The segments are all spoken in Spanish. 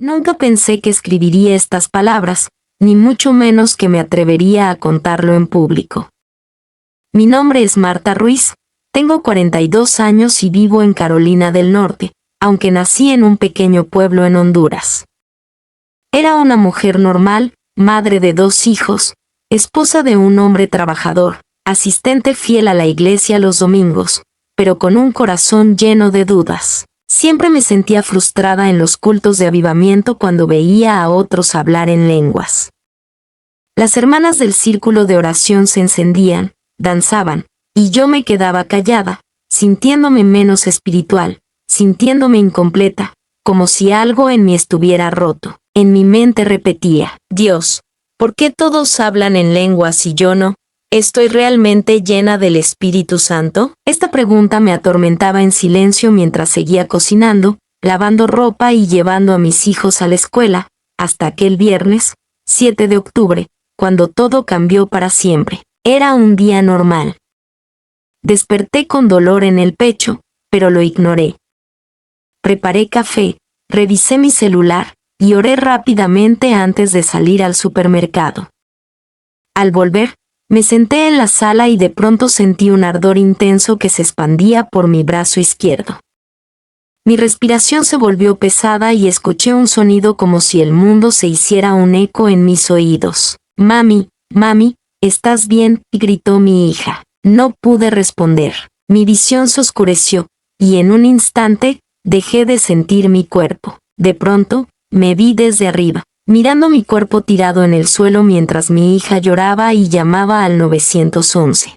Nunca pensé que escribiría estas palabras, ni mucho menos que me atrevería a contarlo en público. Mi nombre es Marta Ruiz, tengo 42 años y vivo en Carolina del Norte, aunque nací en un pequeño pueblo en Honduras. Era una mujer normal, madre de 2 hijos, esposa de un hombre trabajador, asistente fiel a la iglesia los domingos, pero con un corazón lleno de dudas. Siempre me sentía frustrada en los cultos de avivamiento cuando veía a otros hablar en lenguas. Las hermanas del círculo de oración se encendían, danzaban, y yo me quedaba callada, sintiéndome menos espiritual, sintiéndome incompleta, como si algo en mí estuviera roto. En mi mente repetía, Dios, ¿por qué todos hablan en lenguas y yo no? ¿Estoy realmente llena del Espíritu Santo? Esta pregunta me atormentaba en silencio mientras seguía cocinando, lavando ropa y llevando a mis hijos a la escuela, hasta aquel viernes, 7 de octubre, cuando todo cambió para siempre. Era un día normal. Desperté con dolor en el pecho, pero lo ignoré. Preparé café, revisé mi celular, y oré rápidamente antes de salir al supermercado. Al volver, me senté en la sala y de pronto sentí un ardor intenso que se expandía por mi brazo izquierdo. Mi respiración se volvió pesada y escuché un sonido como si el mundo se hiciera un eco en mis oídos. Mami, mami, ¿estás bien?, gritó mi hija. No pude responder. Mi visión se oscureció, y en un instante, dejé de sentir mi cuerpo. De pronto, me vi desde arriba, mirando mi cuerpo tirado en el suelo mientras mi hija lloraba y llamaba al 911.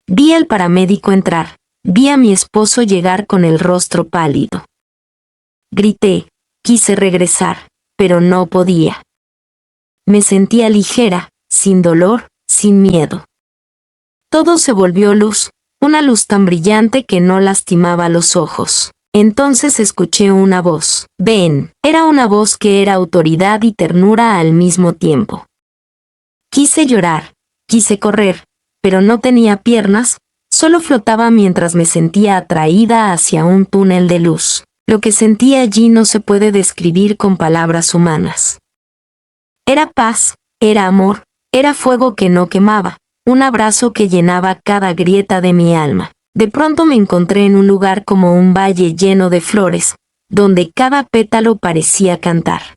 Vi al paramédico entrar, vi a mi esposo llegar con el rostro pálido. Grité, quise regresar, pero no podía. Me sentía ligera, sin dolor, sin miedo. Todo se volvió luz, una luz tan brillante que no lastimaba los ojos. Entonces escuché una voz. Ven, era una voz que era autoridad y ternura al mismo tiempo. Quise llorar, quise correr, pero no tenía piernas, solo flotaba mientras me sentía atraída hacia un túnel de luz. Lo que sentí allí no se puede describir con palabras humanas. Era paz, era amor, era fuego que no quemaba, un abrazo que llenaba cada grieta de mi alma. De pronto me encontré en un lugar como un valle lleno de flores, donde cada pétalo parecía cantar.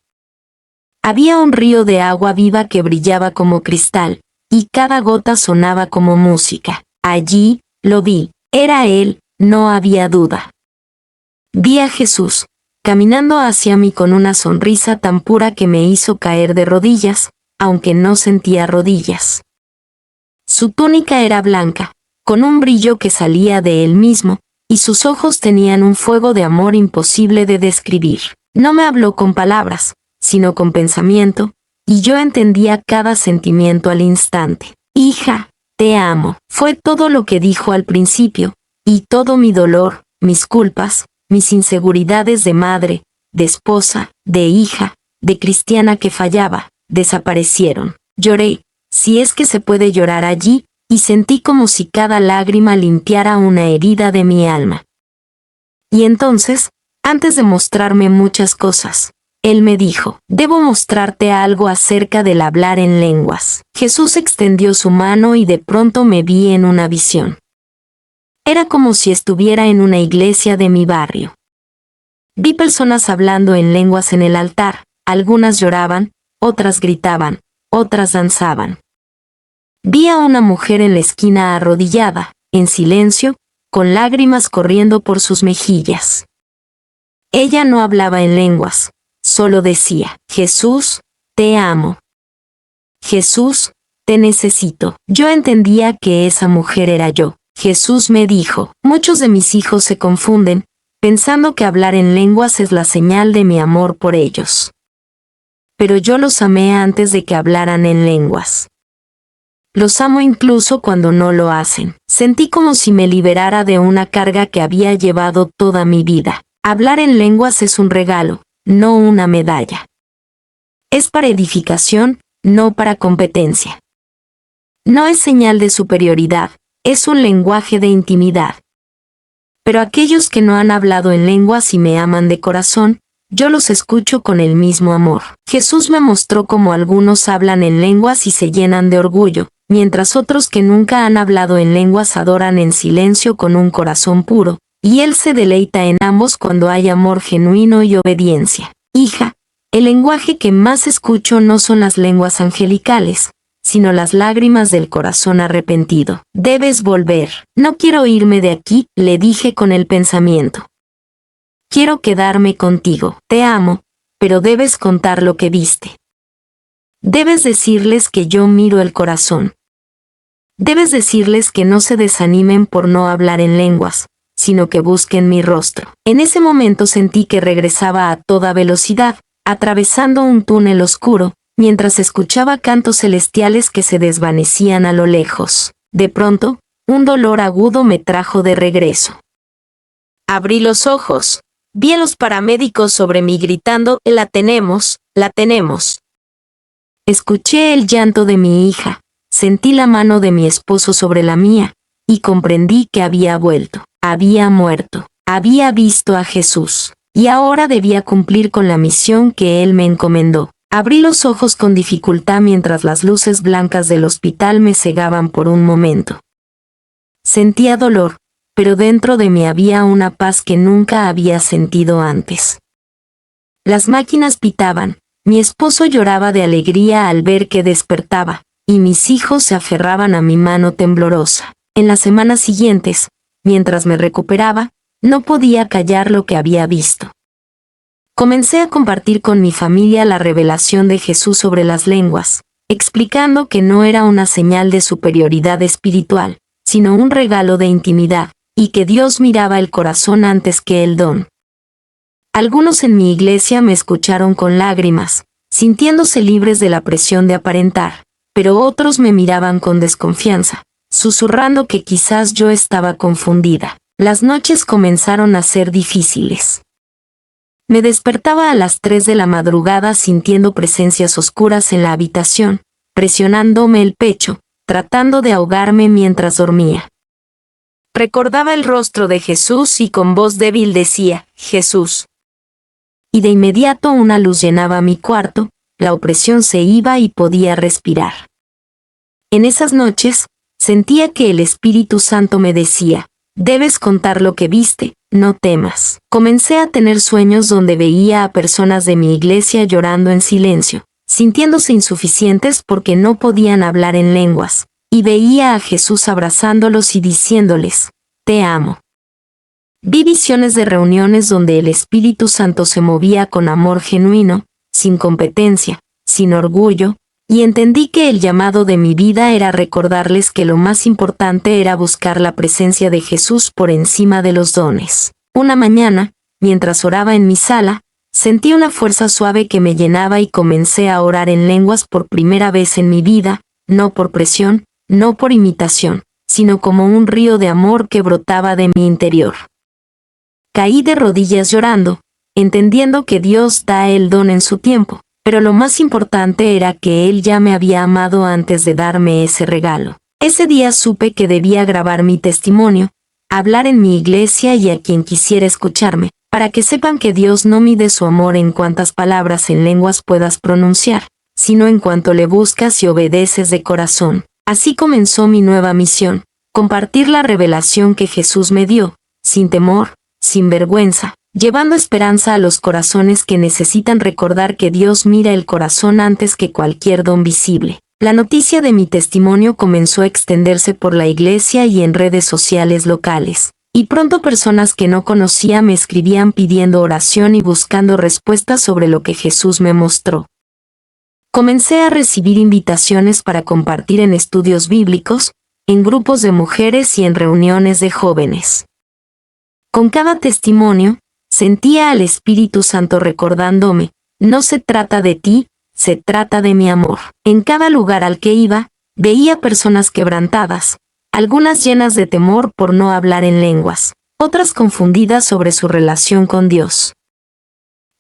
Había un río de agua viva que brillaba como cristal, y cada gota sonaba como música. Allí, lo vi, era Él, no había duda. Vi a Jesús, caminando hacia mí con una sonrisa tan pura que me hizo caer de rodillas, aunque no sentía rodillas. Su túnica era blanca, con un brillo que salía de él mismo, y sus ojos tenían un fuego de amor imposible de describir. No me habló con palabras, sino con pensamiento, y yo entendía cada sentimiento al instante. Hija, te amo. Fue todo lo que dijo al principio, y todo mi dolor, mis culpas, mis inseguridades de madre, de esposa, de hija, de cristiana que fallaba, desaparecieron. Lloré, si es que se puede llorar allí, y sentí como si cada lágrima limpiara una herida de mi alma. Y entonces, antes de mostrarme muchas cosas, Él me dijo, debo mostrarte algo acerca del hablar en lenguas. Jesús extendió su mano y de pronto me vi en una visión. Era como si estuviera en una iglesia de mi barrio. Vi personas hablando en lenguas en el altar, algunas lloraban, otras gritaban, otras danzaban. Vi a una mujer en la esquina arrodillada, en silencio, con lágrimas corriendo por sus mejillas. Ella no hablaba en lenguas, solo decía, Jesús, te amo. Jesús, te necesito. Yo entendía que esa mujer era yo. Jesús me dijo, muchos de mis hijos se confunden, pensando que hablar en lenguas es la señal de mi amor por ellos. Pero yo los amé antes de que hablaran en lenguas. Los amo incluso cuando no lo hacen. Sentí como si me liberara de una carga que había llevado toda mi vida. Hablar en lenguas es un regalo, no una medalla. Es para edificación, no para competencia. No es señal de superioridad, es un lenguaje de intimidad. Pero aquellos que no han hablado en lenguas y me aman de corazón, yo los escucho con el mismo amor. Jesús me mostró cómo algunos hablan en lenguas y se llenan de orgullo, mientras otros que nunca han hablado en lenguas adoran en silencio con un corazón puro, y Él se deleita en ambos cuando hay amor genuino y obediencia. Hija, el lenguaje que más escucho no son las lenguas angelicales, sino las lágrimas del corazón arrepentido. Debes volver. No quiero irme de aquí, le dije con el pensamiento. Quiero quedarme contigo. Te amo, pero debes contar lo que viste. Debes decirles que yo miro el corazón. Debes decirles que no se desanimen por no hablar en lenguas, sino que busquen mi rostro. En ese momento sentí que regresaba a toda velocidad, atravesando un túnel oscuro, mientras escuchaba cantos celestiales que se desvanecían a lo lejos. De pronto, un dolor agudo me trajo de regreso. Abrí los ojos. Vi a los paramédicos sobre mí gritando, la tenemos, la tenemos. Escuché el llanto de mi hija, sentí la mano de mi esposo sobre la mía, y comprendí que había vuelto, había muerto, había visto a Jesús, y ahora debía cumplir con la misión que Él me encomendó. Abrí los ojos con dificultad mientras las luces blancas del hospital me cegaban por un momento. Sentía dolor, pero dentro de mí había una paz que nunca había sentido antes. Las máquinas pitaban, mi esposo lloraba de alegría al ver que despertaba, y mis hijos se aferraban a mi mano temblorosa. En las semanas siguientes, mientras me recuperaba, no podía callar lo que había visto. Comencé a compartir con mi familia la revelación de Jesús sobre las lenguas, explicando que no era una señal de superioridad espiritual, sino un regalo de intimidad, y que Dios miraba el corazón antes que el don. Algunos en mi iglesia me escucharon con lágrimas, sintiéndose libres de la presión de aparentar, pero otros me miraban con desconfianza, susurrando que quizás yo estaba confundida. Las noches comenzaron a ser difíciles. Me despertaba a las 3 de la madrugada sintiendo presencias oscuras en la habitación, presionándome el pecho, tratando de ahogarme mientras dormía. Recordaba el rostro de Jesús y con voz débil decía, Jesús. Y de inmediato una luz llenaba mi cuarto, la opresión se iba y podía respirar. En esas noches, sentía que el Espíritu Santo me decía, debes contar lo que viste, no temas. Comencé a tener sueños donde veía a personas de mi iglesia llorando en silencio, sintiéndose insuficientes porque no podían hablar en lenguas, y veía a Jesús abrazándolos y diciéndoles, te amo. Vi visiones de reuniones donde el Espíritu Santo se movía con amor genuino, sin competencia, sin orgullo, y entendí que el llamado de mi vida era recordarles que lo más importante era buscar la presencia de Jesús por encima de los dones. Una mañana, mientras oraba en mi sala, sentí una fuerza suave que me llenaba y comencé a orar en lenguas por primera vez en mi vida, no por presión, no por imitación, sino como un río de amor que brotaba de mi interior. Caí de rodillas llorando, entendiendo que Dios da el don en su tiempo, pero lo más importante era que Él ya me había amado antes de darme ese regalo. Ese día supe que debía grabar mi testimonio, hablar en mi iglesia y a quien quisiera escucharme, para que sepan que Dios no mide su amor en cuántas palabras en lenguas puedas pronunciar, sino en cuanto le buscas y obedeces de corazón. Así comenzó mi nueva misión, compartir la revelación que Jesús me dio, sin temor, sin vergüenza, llevando esperanza a los corazones que necesitan recordar que Dios mira el corazón antes que cualquier don visible. La noticia de mi testimonio comenzó a extenderse por la iglesia y en redes sociales locales, y pronto personas que no conocía me escribían pidiendo oración y buscando respuestas sobre lo que Jesús me mostró. Comencé a recibir invitaciones para compartir en estudios bíblicos, en grupos de mujeres y en reuniones de jóvenes. Con cada testimonio, sentía al Espíritu Santo recordándome, no se trata de ti, se trata de mi amor. En cada lugar al que iba, veía personas quebrantadas, algunas llenas de temor por no hablar en lenguas, otras confundidas sobre su relación con Dios.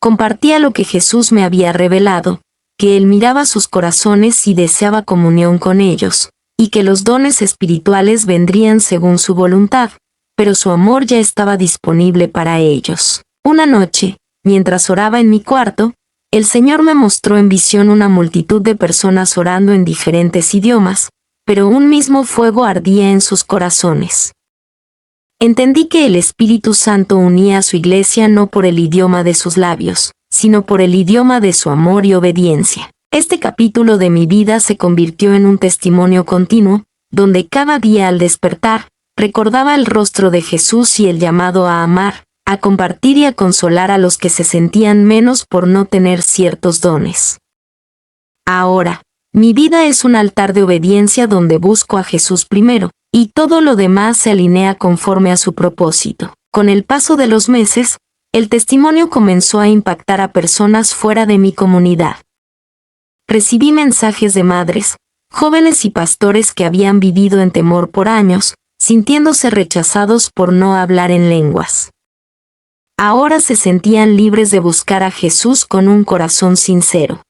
Compartía lo que Jesús me había revelado, que Él miraba sus corazones y deseaba comunión con ellos, y que los dones espirituales vendrían según su voluntad, pero su amor ya estaba disponible para ellos. Una noche, mientras oraba en mi cuarto, el Señor me mostró en visión una multitud de personas orando en diferentes idiomas, pero un mismo fuego ardía en sus corazones. Entendí que el Espíritu Santo unía a su iglesia no por el idioma de sus labios, sino por el idioma de su amor y obediencia. Este capítulo de mi vida se convirtió en un testimonio continuo, donde cada día al despertar, recordaba el rostro de Jesús y el llamado a amar, a compartir y a consolar a los que se sentían menos por no tener ciertos dones. Ahora, mi vida es un altar de obediencia donde busco a Jesús primero, y todo lo demás se alinea conforme a su propósito. Con el paso de los meses, el testimonio comenzó a impactar a personas fuera de mi comunidad. Recibí mensajes de madres, jóvenes y pastores que habían vivido en temor por años, sintiéndose rechazados por no hablar en lenguas. Ahora se sentían libres de buscar a Jesús con un corazón sincero.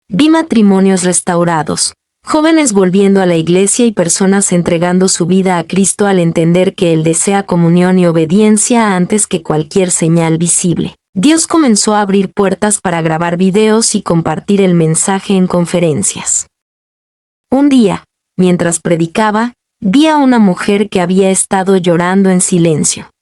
Vi matrimonios restaurados, jóvenes volviendo a la iglesia y personas entregando su vida a Cristo al entender que Él desea comunión y obediencia antes que cualquier señal visible. Dios comenzó a abrir puertas para grabar videos y compartir el mensaje en conferencias. Un día, mientras predicaba, vi a una mujer que había estado llorando en silencio.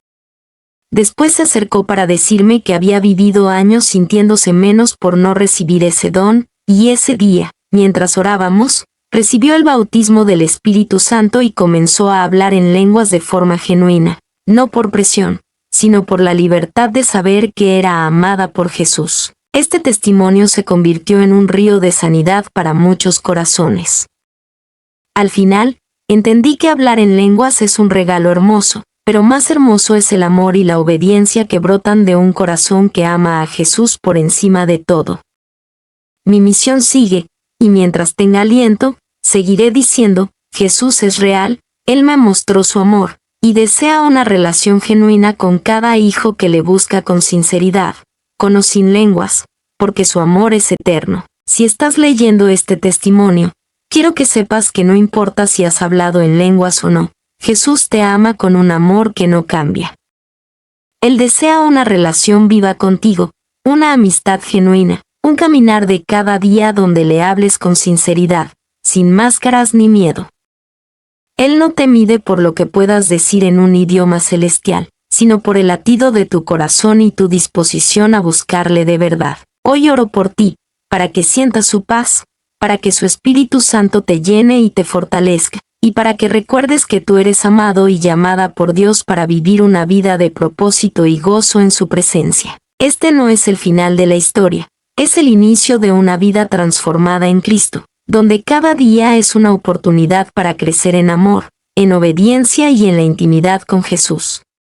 Después se acercó para decirme que había vivido años sintiéndose menos por no recibir ese don, y ese día, mientras orábamos, recibió el bautismo del Espíritu Santo y comenzó a hablar en lenguas de forma genuina, no por presión, sino por la libertad de saber que era amada por Jesús. Este testimonio se convirtió en un río de sanidad para muchos corazones. Al final, entendí que hablar en lenguas es un regalo hermoso, pero más hermoso es el amor y la obediencia que brotan de un corazón que ama a Jesús por encima de todo. Mi misión sigue, y mientras tenga aliento, seguiré diciendo, Jesús es real, Él me mostró su amor, y desea una relación genuina con cada hijo que le busca con sinceridad, con o sin lenguas, porque su amor es eterno. Si estás leyendo este testimonio, quiero que sepas que no importa si has hablado en lenguas o no, Jesús te ama con un amor que no cambia. Él desea una relación viva contigo, una amistad genuina, un caminar de cada día donde le hables con sinceridad, sin máscaras ni miedo. Él no te mide por lo que puedas decir en un idioma celestial, sino por el latido de tu corazón y tu disposición a buscarle de verdad. Hoy oro por ti, para que sientas su paz, para que su Espíritu Santo te llene y te fortalezca, y para que recuerdes que tú eres amado y llamada por Dios para vivir una vida de propósito y gozo en su presencia. Este no es el final de la historia, es el inicio de una vida transformada en Cristo, donde cada día es una oportunidad para crecer en amor, en obediencia y en la intimidad con Jesús.